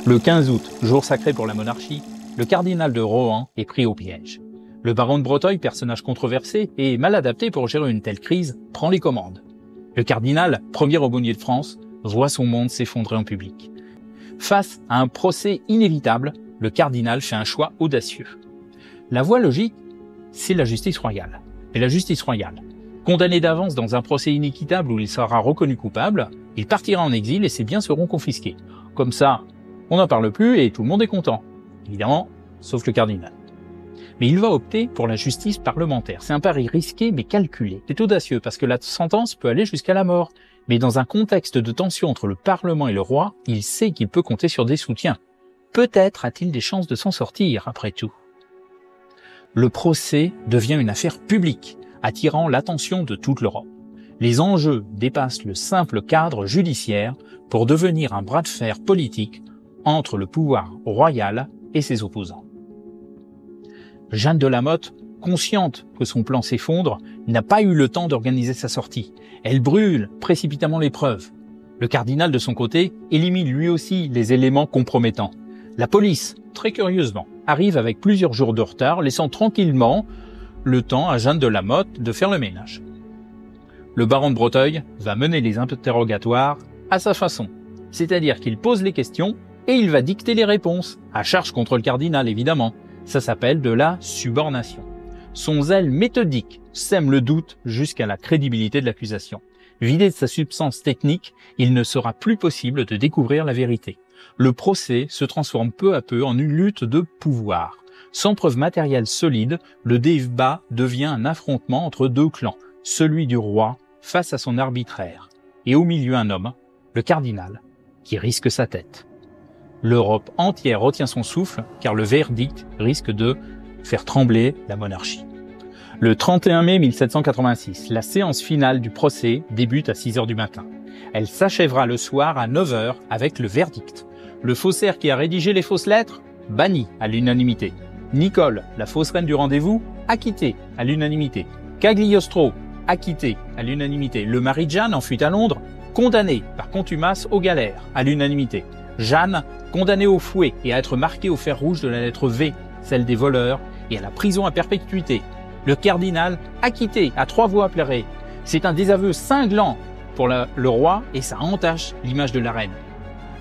Le 15 août, jour sacré pour la monarchie, le cardinal de Rohan est pris au piège. Le baron de Breteuil, personnage controversé et mal adapté pour gérer une telle crise, prend les commandes. Le cardinal, premier aumônier de France, voit son monde s'effondrer en public. Face à un procès inévitable, le cardinal fait un choix audacieux. La voie logique, c'est la justice royale. Mais la justice royale, condamné d'avance dans un procès inéquitable où il sera reconnu coupable, il partira en exil et ses biens seront confisqués. Comme ça, on n'en parle plus et tout le monde est content. Évidemment, sauf le cardinal. Mais il va opter pour la justice parlementaire. C'est un pari risqué mais calculé. C'est audacieux parce que la sentence peut aller jusqu'à la mort. Mais dans un contexte de tension entre le Parlement et le roi, il sait qu'il peut compter sur des soutiens. Peut-être a-t-il des chances de s'en sortir, après tout. Le procès devient une affaire publique, attirant l'attention de toute l'Europe. Les enjeux dépassent le simple cadre judiciaire pour devenir un bras de fer politique entre le pouvoir royal et ses opposants. Jeanne de La Motte, consciente que son plan s'effondre, n'a pas eu le temps d'organiser sa sortie. Elle brûle précipitamment les preuves. Le cardinal, de son côté, élimine lui aussi les éléments compromettants. La police, très curieusement, arrive avec plusieurs jours de retard, laissant tranquillement le temps à Jeanne de La Motte de faire le ménage. Le baron de Breteuil va mener les interrogatoires à sa façon, c'est-à-dire qu'il pose les questions et il va dicter les réponses, à charge contre le cardinal évidemment. Ça s'appelle de la subornation. Son zèle méthodique sème le doute jusqu'à la crédibilité de l'accusation. Vidé de sa substance technique, il ne sera plus possible de découvrir la vérité. Le procès se transforme peu à peu en une lutte de pouvoir. Sans preuve matérielle solide, le débat devient un affrontement entre deux clans, celui du roi face à son arbitraire, et au milieu un homme, le cardinal, qui risque sa tête. L'Europe entière retient son souffle car le verdict risque de faire trembler la monarchie. Le 31 mai 1786, la séance finale du procès débute à 6 heures du matin. Elle s'achèvera le soir à 9 heures avec le verdict. Le faussaire qui a rédigé les fausses lettres, banni à l'unanimité. Nicole, la fausse reine du rendez-vous, acquittée à l'unanimité. Cagliostro, acquitté à l'unanimité. Le mari de Jeanne, en fuite à Londres, condamné par contumace aux galères à l'unanimité. Jeanne, condamnée au fouet et à être marquée au fer rouge de la lettre V, celle des voleurs, et à la prison à perpétuité. Le cardinal, acquitté à 3 voix applaudées. C'est un désaveu cinglant pour le roi et ça entache l'image de la reine.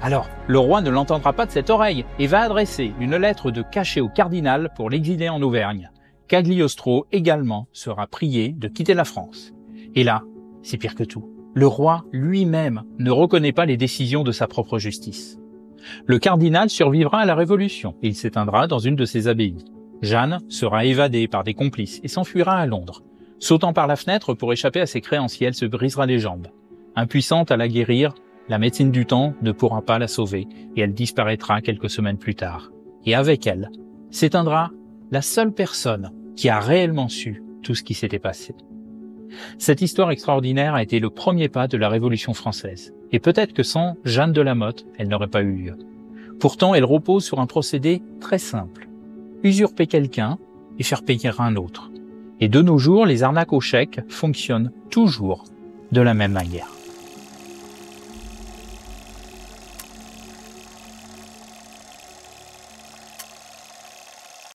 Alors, le roi ne l'entendra pas de cette oreille et va adresser une lettre de cachet au cardinal pour l'exiler en Auvergne. Cagliostro également sera prié de quitter la France. Et là, c'est pire que tout. Le roi lui-même ne reconnaît pas les décisions de sa propre justice. Le cardinal survivra à la Révolution et il s'éteindra dans une de ses abbayes. Jeanne sera évadée par des complices et s'enfuira à Londres. Sautant par la fenêtre pour échapper à ses créanciers, elle se brisera les jambes. Impuissante à la guérir, la médecine du temps ne pourra pas la sauver et elle disparaîtra quelques semaines plus tard. Et avec elle, s'éteindra la seule personne qui a réellement su tout ce qui s'était passé. Cette histoire extraordinaire a été le premier pas de la Révolution française. Et peut-être que sans Jeanne de La Motte, elle n'aurait pas eu lieu. Pourtant, elle repose sur un procédé très simple. Usurper quelqu'un et faire payer un autre. Et de nos jours, les arnaques au chèque fonctionnent toujours de la même manière.